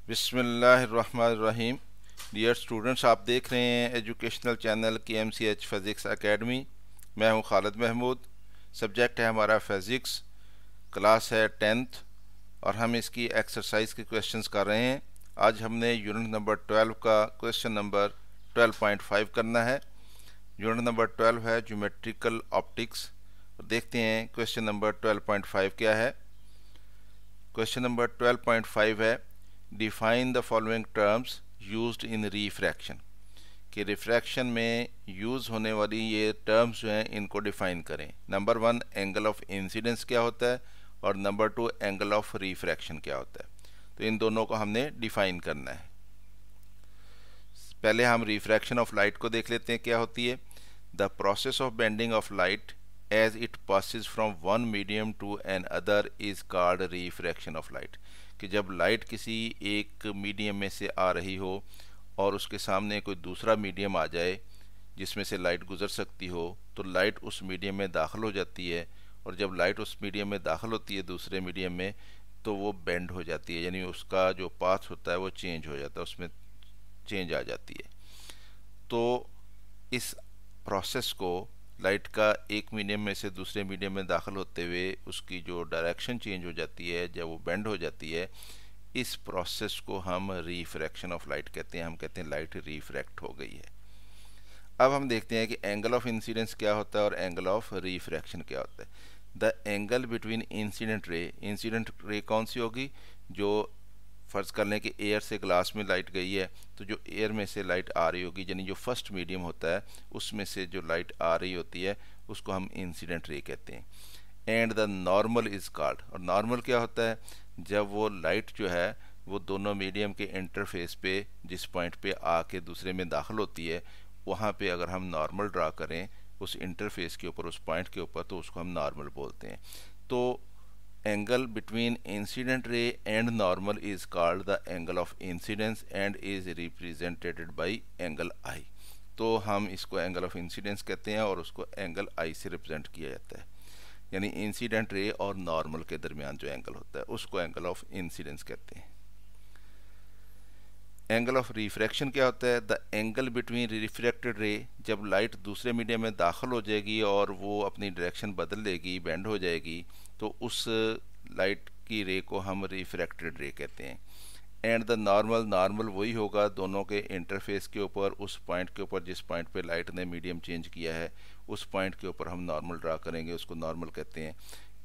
बिस्मिल्लाहिर्रहमानिर्रहीम। Dear students, आप देख रहे हैं educational channel KMCH physics academy. मैं हूं खालिद महमूद। सब्जेक्ट है हमारा फिज़िक्स, क्लास है 10th और हम इसकी एक्सरसाइज के क्वेश्चंस कर रहे हैं। आज हमने यूनिट नंबर 12 का क्वेश्चन नंबर 12.5 करना है। यूनिट नंबर 12 है ज्योमेट्रिकल ऑप्टिक्स। देखते हैं क्वेश्चन नंबर 12.5 क्या है। क्वेश्चन नंबर 12.5 है, define the following terms used in refraction. कि रिफ्रैक्शन में यूज़ होने वाली ये टर्म्स जो हैं इनको डिफाइन करें। नंबर 1 एंगल ऑफ इंसिडेंस क्या होता है और नंबर 2 एंगल ऑफ रिफ्रैक्शन क्या होता है। तो इन दोनों को हमने डिफाइन करना है। पहले हम रिफ्रैक्शन ऑफ लाइट को देख लेते हैं क्या होती है। The process of bending of light as it passes from one medium to another is called refraction of light। कि जब लाइट किसी एक मीडियम में से आ रही हो और उसके सामने कोई दूसरा मीडियम आ जाए जिसमें से लाइट गुजर सकती हो, तो लाइट उस मीडियम में दाखिल हो जाती है। और जब लाइट उस मीडियम में दाखिल होती है दूसरे मीडियम में, तो वो बेंड हो जाती है, यानी उसका जो पाथ होता है वो चेंज हो जाता है, उसमें चेंज आ जाती है। तो इस प्रोसेस को लाइट का एक मीडियम में से दूसरे मीडियम में दाखिल होते हुए उसकी जो डायरेक्शन चेंज हो जाती है, जब वो बेंड हो जाती है, इस प्रोसेस को हम रिफ्रैक्शन ऑफ लाइट कहते हैं। हम कहते हैं लाइट रिफ्रैक्ट हो गई है। अब हम देखते हैं कि एंगल ऑफ इंसिडेंस क्या होता है और एंगल ऑफ रिफ्रैक्शन क्या होता है। The angle between incident ray कौन सी होगी? जो फ़र्ज़ कर लें कि एयर से ग्लास में लाइट गई है, तो जो एयर में से लाइट आ रही होगी, यानी जो फर्स्ट मीडियम होता है उसमें से जो लाइट आ रही होती है उसको हम इंसिडेंट रे कहते हैं। And the normal is called, और नॉर्मल क्या होता है? जब वो लाइट जो है वो दोनों मीडियम के इंटरफेस पे जिस पॉइंट पे आके दूसरे में दाखिल होती है, वहाँ पे अगर हम नॉर्मल ड्रा करें उस इंटरफेस के ऊपर, उस पॉइंट के ऊपर, तो उसको हम नॉर्मल बोलते हैं। तो angle between incident ray and normal is called the angle of incidence and is represented by angle I। तो हम इसको एंगल ऑफ इंसिडेंस कहते हैं और उसको एंगल I से रिप्रेजेंट किया जाता है। यानी इंसिडेंट रे और नॉर्मल के दरमियान जो एंगल होता है उसको एंगल ऑफ इंसिडेंस कहते हैं। एंगल ऑफ रिफ्रैक्शन क्या होता है? द एंगल बिटवीन रिफ्रैक्टेड रे, जब लाइट दूसरे मीडियम में दाखिल हो जाएगी और वो अपनी डायरेक्शन बदल लेगी, बेंड हो जाएगी, तो उस लाइट की रे को हम रिफ्रैक्टेड रे कहते हैं। एंड द नॉर्मल वही होगा दोनों के इंटरफेस के ऊपर, उस पॉइंट के ऊपर जिस पॉइंट पे लाइट ने मीडियम चेंज किया है उस पॉइंट के ऊपर हम नॉर्मल ड्रा करेंगे, उसको नॉर्मल कहते हैं।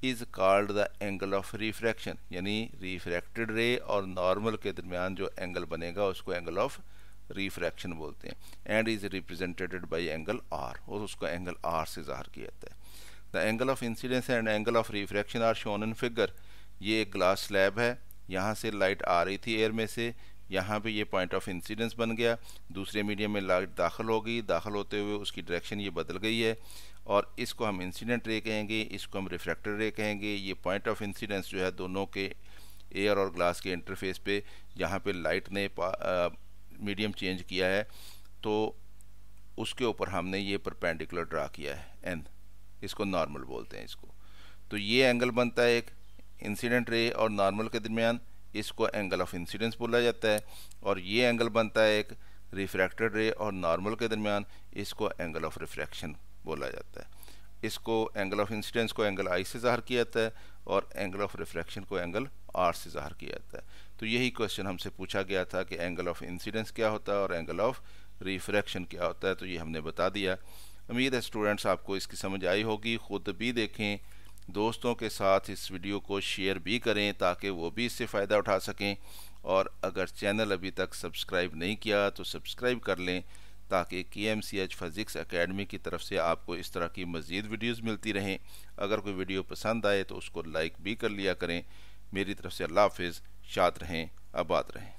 Is called the angle of refraction, यानी रिफ्रैक्टेड रे और नॉर्मल के दरमियान जो एंगल बनेगा उसको एंगल ऑफ रिफ्रैक्शन बोलते हैं। And is represented by angle r, और उसको एंगल आर से ज़ाहिर किया जाता है। The angle of incidence and angle of refraction are shown in figure. ये एक ग्लास स्लैब है, यहाँ से लाइट आ रही थी एयर में से, यहाँ पे ये पॉइंट ऑफ इंसिडेंस बन गया, दूसरे मीडियम में लाइट दाखिल हो गई, दाखिल होते हुए उसकी डायरेक्शन ये बदल गई है और इसको हम इंसिडेंट रे कहेंगे, इसको हम रिफ्रैक्टेड रे कहेंगे। ये पॉइंट ऑफ इंसिडेंस जो है दोनों के एयर और ग्लास के इंटरफेस पे जहाँ पे लाइट ने मीडियम चेंज किया है, तो उसके ऊपर हमने ये परपेंडिकुलर ड्रा किया है एन, इसको नॉर्मल बोलते हैं इसको। तो ये एंगल बनता है एक इंसिडेंट रे और नॉर्मल के दरमियान, इसको एंगल ऑफ इंसिडेंस बोला जाता है। और ये एंगल बनता है एक रिफ्रैक्टेड रे और नॉर्मल के दरमियान, इसको एंगल ऑफ रिफ्रैक्शन बोला जाता है। इसको एंगल ऑफ इंसिडेंस को एंगल आई से ज़ाहिर किया जाता है और एंगल ऑफ रिफ्रैक्शन को एंगल आर से ज़ाहिर किया जाता है। तो यही क्वेश्चन हमसे पूछा गया था कि एंगल ऑफ इंसिडेंस क्या होता है और एंगल ऑफ रिफ्रैक्शन क्या होता है, तो ये हमने बता दिया। उम्मीद है स्टूडेंट्स आपको इसकी समझ आई होगी। ख़ुद भी देखें, दोस्तों के साथ इस वीडियो को शेयर भी करें ताकि वो भी इससे फ़ायदा उठा सकें। और अगर चैनल अभी तक सब्सक्राइब नहीं किया तो सब्सक्राइब कर लें ताकि KMCH फिज़िक्स एकेडमी की तरफ से आपको इस तरह की मज़ीद वीडियोस मिलती रहें। अगर कोई वीडियो पसंद आए तो उसको लाइक भी कर लिया करें। मेरी तरफ से अल्लाह हाफ़िज़। शाद रहें, आबाद रहें।